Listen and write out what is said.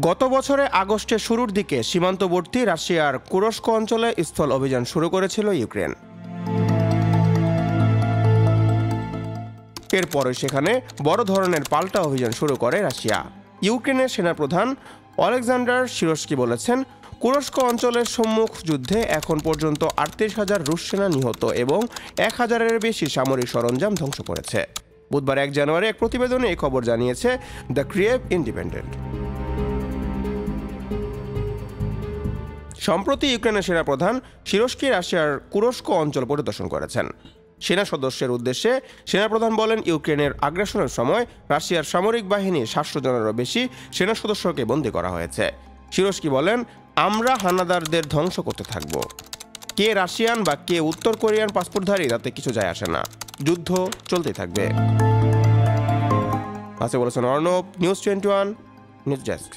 গত বছরের আগস্টের শুরুর দিকে সীমান্তবর্তী রাশিয়ার কুরস্ক অঞ্চলে স্থল অভিযান শুরু করেছিল ইউক্রেন। এরপরে সেখানে বড় ধরনের পাল্টা অভিযান শুরু করে রাশিয়া। ইউক্রেনের সেনাপ্রধান অলেকজান্ডার সিরস্কি বলেছেন, কুরস্ক অঞ্চলের সম্মুখ যুদ্ধে এখন পর্যন্ত ৩৮,০০০ রুশ সেনা নিহত এবং ১,০০০-এর বেশি সামরিক সরঞ্জাম ধ্বংস করেছে। বুধবার ১ জানুয়ারি এক প্রতিবেদনে এই খবর জানিয়েছে দ্য কিয়েভ ইন্ডিপেন্ডেন্ট। সম্প্রতি ইউক্রেনের সেনাপ্রধান সিরস্কি রাশিয়ার কুরস্ক অঞ্চল পরিদর্শন করেছেন। সেনা সদস্যের উদ্দেশ্যে সেনাপ্রধান বলেন, ইউক্রেনের আগ্রাসনের সময় রাশিয়ার সামরিক বাহিনী ৭০০ জনেরও বেশি সেনা সদস্যকে বন্দী করা হয়েছে। সিরস্কি বলেন, আমরা হানাদারদের ধ্বংস করতে থাকব। কে রাশিয়ান বা কে উত্তর কোরিয়ান পাসপোর্টধারী তাতে কিছু যায় আসে না, যুদ্ধ চলতেই থাকবে। বলেছেন অর্ণব, নিউজ 21 নিউজ ডেস্ক।